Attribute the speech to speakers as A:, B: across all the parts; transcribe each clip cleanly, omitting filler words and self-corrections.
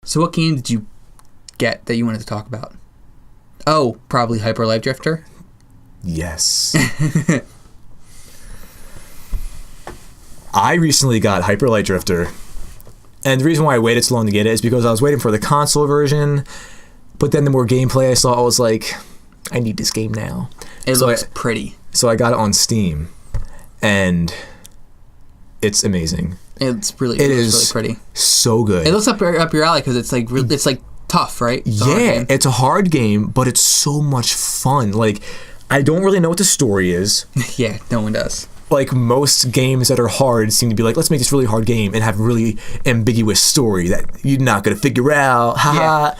A: So what game did you get that you wanted to talk about? Oh, probably Hyper Light Drifter?
B: Yes. I recently got Hyper Light Drifter, and the reason why I waited so long to get it is because I was waiting for the console version, but then the more gameplay I saw, I was like, I need this game now.
A: It looks pretty.
B: So I got it on Steam, and it's amazing.
A: It's really really pretty.
B: So good.
A: It looks up your alley because it's like tough, right?
B: It's a hard game, but it's so much fun. Like, I don't really know what the story is.
A: Yeah, no one does.
B: Like, most games that are hard seem to be like, let's make this really hard game and have a really ambiguous story that you're not going to figure out. Ha.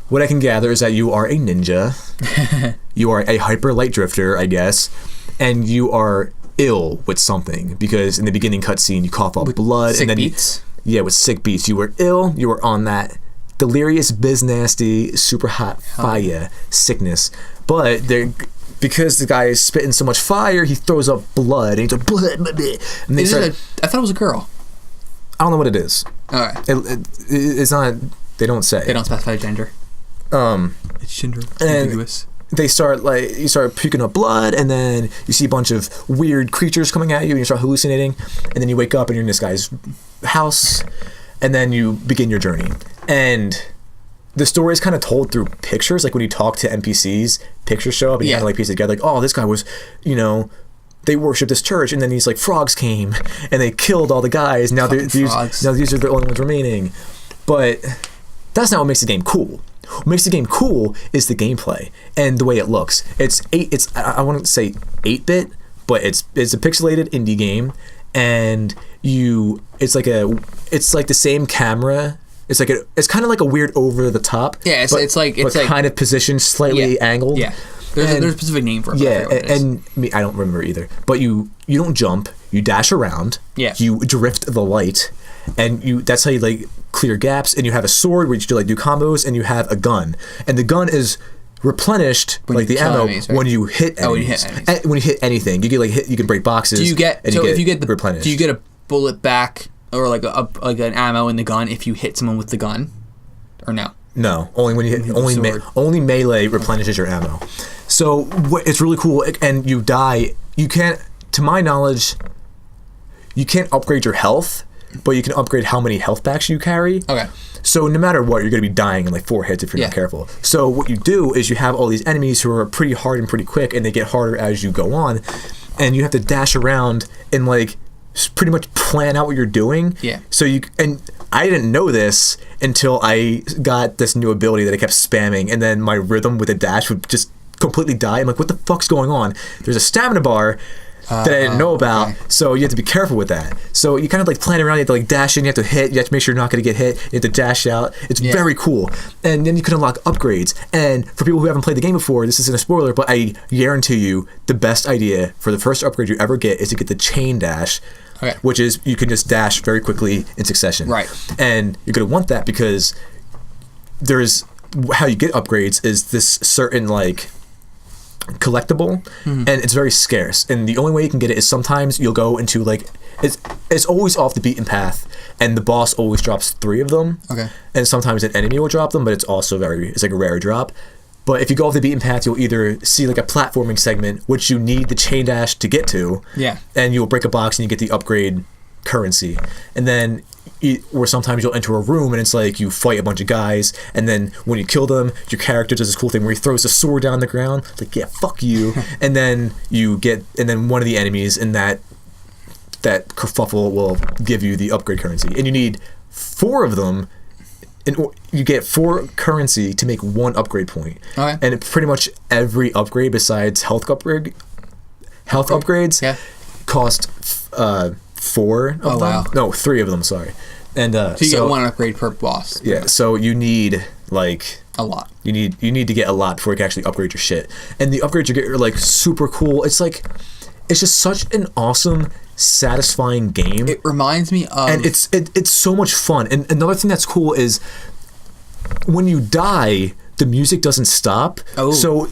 B: What I can gather is that you are a ninja. You are a hyper light drifter, I guess. And you are ill with something. Because in the beginning cutscene, you cough up blood.
A: Sick
B: and then
A: beats?
B: With sick beats. You were ill. You were on that delirious, biz nasty, super hot fire sickness. But because the guy is spitting so much fire, he throws up blood, and he's like, blood, and
A: I thought it was a girl.
B: I don't know what it is.
A: All right.
B: It's not, they don't say.
A: They don't specify gender. It's gender ambiguous.
B: You start puking up blood, and then you see a bunch of weird creatures coming at you, and you start hallucinating, and then you wake up, and you're in this guy's house, and then you begin your journey. And the story is kind of told through pictures. Like, when you talk to NPCs, pictures show up and you kind of like piece it together. Like, oh, this guy was, they worship this church, and then these like frogs came and they killed all the guys. Now these are the only ones remaining. But that's not what makes the game cool. What makes the game cool is the gameplay and the way it looks. I wouldn't say 8-bit, but it's a pixelated indie game, and it's like the same camera. It's kind of like a weird over the top.
A: Yeah, it's like
B: kind of positioned slightly angled.
A: Yeah, there's a specific name for it.
B: Yeah, I don't remember either. But you don't jump. You dash around.
A: Yeah.
B: You drift the light, and that's how you like clear gaps. And you have a sword where you do combos, and you have a gun, and the gun is replenished when the ammo enemies, right? When you hit enemies. When you hit anything, you get you can break boxes.
A: If you get
B: replenished.
A: Do you get a bullet back? Or like an ammo in the gun if you hit someone with the gun, or no? No, only when you hit only melee replenishes your ammo. So it's really cool. And you die. You can't, to my knowledge, you can't upgrade your health, but you can upgrade how many health packs you carry. Okay.
B: So no matter what, you're going to be dying in like 4 hits if you're not careful. So what you do is you have all these enemies who are pretty hard and pretty quick, and they get harder as you go on, and you have to dash around and like pretty much plan out what you're doing.
A: Yeah.
B: So and I didn't know this until I got this new ability that I kept spamming, and then my rhythm with a dash would just completely die. I'm like, what the fuck's going on? There's a stamina bar that I didn't know about, so you have to be careful with that. So you kind of like plan around, you have to like dash in, you have to hit, you have to make sure you're not going to get hit, you have to dash out. It's very cool. And then you can unlock upgrades. And for people who haven't played the game before, this isn't a spoiler, but I guarantee you the best idea for the first upgrade you ever get is to get the chain dash, which is you can just dash very quickly in succession.
A: Right.
B: And you're going to want that because there's how you get upgrades is this certain like collectible, and it's very scarce, and the only way you can get it is sometimes you'll go into like it's always off the beaten path, and the boss always drops 3 of them, and sometimes an enemy will drop them, but it's also it's like a rare drop. But if you go off the beaten path, you'll either see like a platforming segment which you need the chain dash to get to, and you'll break a box and you get the upgrade currency, and then or sometimes you'll enter a room and it's like you fight a bunch of guys, and then when you kill them, your character does this cool thing where he throws a sword down on the ground, like, yeah, fuck you. And then one of the enemies in that kerfuffle will give you the upgrade currency, and you need 4 of them, and you get 4 currency to make 1 upgrade point. And pretty much every upgrade besides health upgrades cost 4 of them. No, 3 of them, sorry. And
A: so you get 1 upgrade per boss.
B: Yeah, so you need like
A: a lot.
B: You need to get a lot before you can actually upgrade your shit. And the upgrades you get are like super cool. It's just such an awesome, satisfying game.
A: It reminds me of,
B: and it's so much fun. And another thing that's cool is when you die, the music doesn't stop. So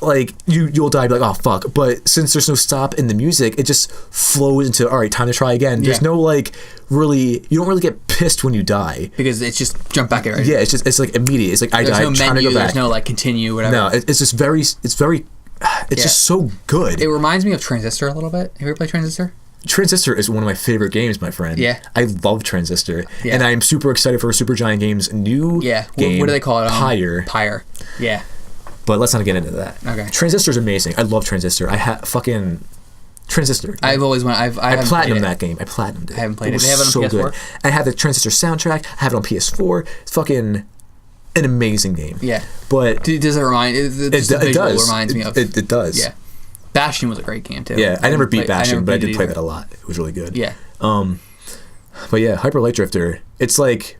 B: like you'll die, be like, oh fuck. But since there's no stop in the music, it just flows into, all right, time to try again. There's no like really, you don't really get pissed when you die
A: because it's just jump back at it.
B: Yeah, it's like immediate. It's like I died, trying to go back.
A: There's no like continue, whatever.
B: No, it's just very, it's just so good.
A: It reminds me of Transistor a little bit. Have you ever played Transistor?
B: Transistor is one of my favorite games, my friend.
A: Yeah.
B: I love Transistor. Yeah. And I'm super excited for Supergiant Games' new game.
A: What do they call it?
B: Pyre.
A: Yeah.
B: But let's not get into that.
A: Okay.
B: Transistor's amazing. I love Transistor. I fucking Transistor.
A: I've always wanted. I
B: platinumed that game. I platinumed it.
A: I haven't played it.
B: They have it on so PS4. Good. I have the Transistor soundtrack. I have it on PS4. It's fucking an amazing game.
A: Yeah.
B: But
A: does it remind? It does. Reminds me of.
B: It does.
A: Yeah. Bastion was a great game too.
B: Yeah, I never beat Bastion, but I did play that a lot. It was really good.
A: Yeah.
B: But yeah, Hyper Light Drifter. It's like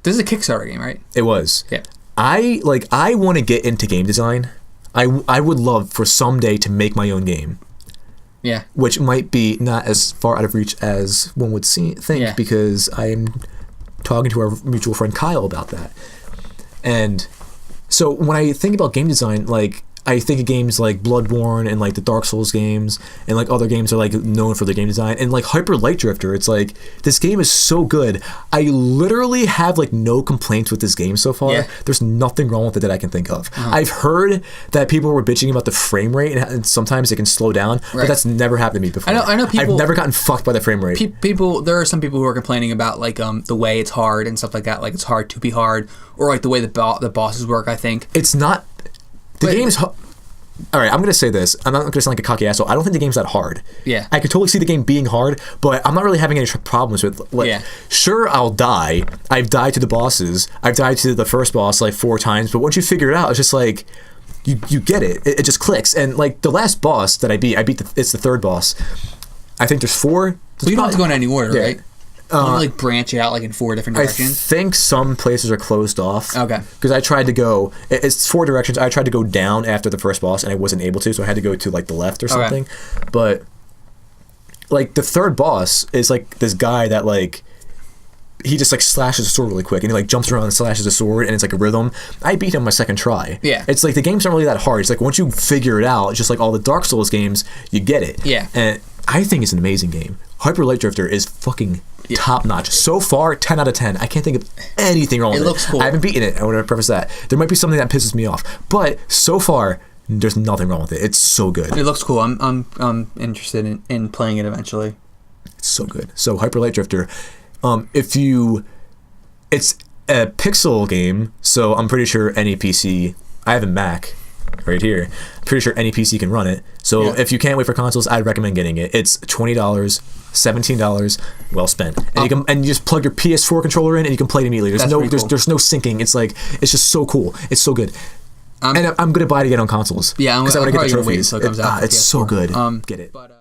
A: this is a Kickstarter game, right?
B: It was.
A: Yeah.
B: I want to get into game design. I would love for someday to make my own game.
A: Yeah.
B: Which might be not as far out of reach as one would think because I'm talking to our mutual friend Kyle about that. And so when I think about game design, like I think of games like Bloodborne and like the Dark Souls games and like other games are like known for their game design, and like Hyper Light Drifter, it's like this game is so good. I literally have like no complaints with this game so far.
A: Yeah.
B: There's nothing wrong with it that I can think of. I've heard that people were bitching about the frame rate and sometimes it can slow down, but that's never happened to me before.
A: I know people.
B: I've never gotten fucked by the frame rate.
A: There are some people who are complaining about like the way it's hard and stuff like that. Like it's hard to be hard, or like the way the bosses work. I think
B: it's not. The game's all right, I'm going to say this. I'm not going to sound like a cocky asshole. I don't think the game's that hard.
A: Yeah.
B: I could totally see the game being hard, but I'm not really having any problems with sure, I'll die. I've died to the bosses. I've died to the first boss like 4 times, but once you figure it out, it's just like you get it. It just clicks. And like the last boss that I beat it's the third boss. I think there's 4.
A: So you don't have to go in any order, right? You like branch it out like in 4 different directions?
B: I think some places are closed off.
A: Okay.
B: Because I tried to go, it's 4 directions. I tried to go down after the first boss and I wasn't able to, so I had to go to like the left or something. Okay. But like the third boss is like this guy that like, he just like slashes a sword really quick and he like jumps around and slashes a sword and it's like a rhythm. I beat him my second try.
A: Yeah.
B: It's like the game's not really that hard. It's like once you figure it out, just like all the Dark Souls games, you get it.
A: Yeah.
B: And I think it's an amazing game. Hyper Light Drifter is fucking top notch. So far, 10 out of 10. I can't think of anything wrong with it.
A: It looks cool.
B: I haven't beaten it. I want to preface that. There might be something that pisses me off, but so far, there's nothing wrong with it. It's so good.
A: It looks cool. I'm interested in playing it eventually.
B: It's so good. So Hyper Light Drifter, it's a pixel game, so I'm pretty sure any PC. I have a Mac right here. I'm pretty sure any PC can run it. So if you can't wait for consoles, I'd recommend getting it. It's $20, $17, well spent. And you just plug your PS4 controller in and you can play it immediately. There's cool. There's no syncing. It's like it's just so cool. It's so good. And I'm gonna buy it again on consoles.
A: Yeah, I'm
B: probably
A: gonna wait until it comes out.
B: It's so good. Get it.
A: But,